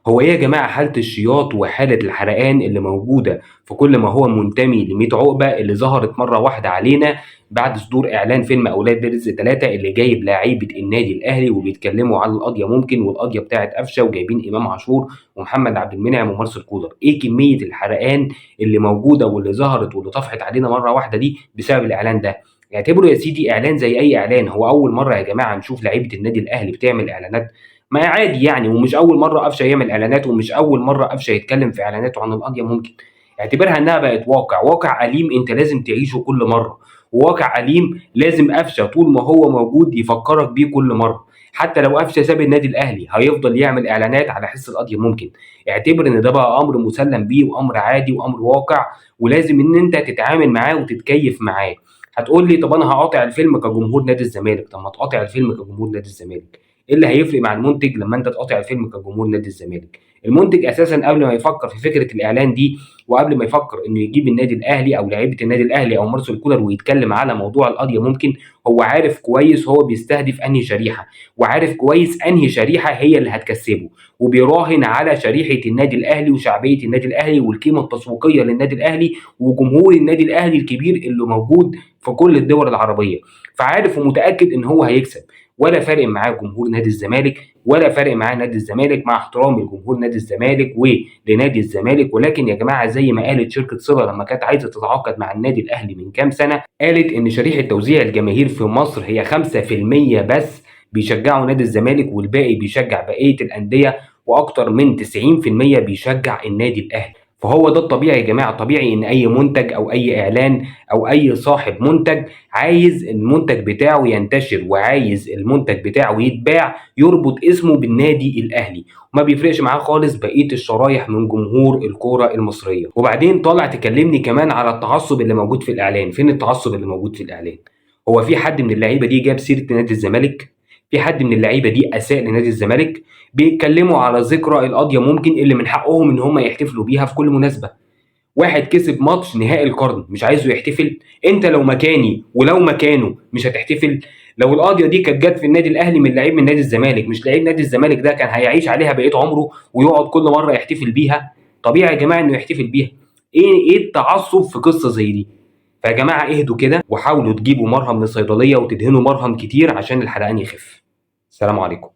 هو ايه يا جماعة حالة الشياط وحالة الحرقان اللي موجودة في كل ما هو منتمي لميت عقبة اللي ظهرت مرة واحدة علينا بعد صدور إعلان فيلم أولاد رزق ثلاثة اللي جايب لعيبة النادي الأهلي وبيتكلموا على القضية ممكن والقضية بتاعت قفشة وجايبين إمام عاشور ومحمد عبد المنعم ومارسيل كولر. إيه كمية الحرقان اللي موجودة واللي ظهرت واللي طفحت علينا مرة واحدة دي بسبب الإعلان ده؟ اعتبره يا سيدي إعلان زي أي إعلان. هو أول مرة يا جماعة نشوف لعيبة النادي الأهلي بتعمل إعلانات؟ ما عادي يعني، ومش اول مره قفشه يعمل اعلانات ومش اول مره قفشه يتكلم في اعلاناته عن القضيه ممكن. اعتبرها انها بقت واقع اليم انت لازم تعيشه كل مره، وواقع اليم لازم قفشه طول ما هو موجود يفكرك بيه كل مره. حتى لو قفشه ساب النادي الاهلي هيفضل يعمل اعلانات على حس القضيه ممكن. اعتبر ان ده بقى امر مسلم بيه وامر عادي وامر واقع، ولازم ان انت تتعامل معاه وتتكيف معاه. هتقول لي طب انا هقاطع الفيلم كجمهور نادي الزمالك. طب ما تقاطع الفيلم كجمهور نادي الزمالك. ايه اللي هيفرق مع المنتج لما انت تقاطع الفيلم كجمهور نادي الزمالك؟ المنتج اساسا قبل ما يفكر في فكره الاعلان دي وقبل ما يفكر انه يجيب النادي الاهلي او لعيبه النادي الاهلي او مارسيل كولر ويتكلم على موضوع القضيه ممكن، هو عارف كويس هو بيستهدف انهي شريحه، وعارف كويس انهي شريحه هي اللي هتكسبه، وبيراهن على شريحه النادي الاهلي وشعبيه النادي الاهلي والقيمه التسويقيه للنادي الاهلي وجمهور النادي الاهلي الكبير اللي موجود في كل الدول العربيه. فعارف ومتاكد ان هو هيكسب. ولا فارق معاه جمهور نادي الزمالك ولا فارق معاه نادي الزمالك، مع احترامي لجمهور نادي الزمالك ولنادي الزمالك. ولكن يا جماعه زي ما قالت شركه صله لما كانت عايزه تتعاقد مع النادي الاهلي من كام سنه، قالت ان شريحه توزيع الجماهير في مصر هي 5% بس بيشجعوا نادي الزمالك والباقي بيشجع بقيه الانديه، واكتر من 90% بيشجع النادي الاهلي. فهو ده الطبيعي يا جماعه. طبيعي ان اي منتج او اي اعلان او اي صاحب منتج عايز المنتج بتاعه ينتشر وعايز المنتج بتاعه يتباع يربط اسمه بالنادي الاهلي، وما بيفرقش معاه خالص بقيه الشرايح من جمهور الكوره المصريه. وبعدين طالع تكلمني كمان على التعصب اللي موجود في الاعلان. فين التعصب اللي موجود في الاعلان؟ هو في حد من اللعيبه دي جاب سيره نادي الزمالك؟ في حد من اللعيبه دي اساء لنادي الزمالك؟ بيتكلموا على ذكرى القضيه ممكن اللي من حقهم ان هم يحتفلوا بيها في كل مناسبه. واحد كسب ماتش نهائي القرن مش عايزه يحتفل؟ انت لو مكاني ولو مكانه مش هتحتفل؟ لو القضيه دي كانت جت في النادي الاهلي من لعيب من نادي الزمالك، مش لعيب نادي الزمالك ده كان هيعيش عليها بقيه عمره ويقعد كل مره يحتفل بيها؟ طبيعي يا جماعه انه يحتفل بيها. ايه التعصب في قصه زي دي؟ فيا جماعه اهدوا كده وحاولوا تجيبوا مرهم من الصيدليه وتدهنوا مرهم كتير عشان الحرقان يخف. السلام عليكم.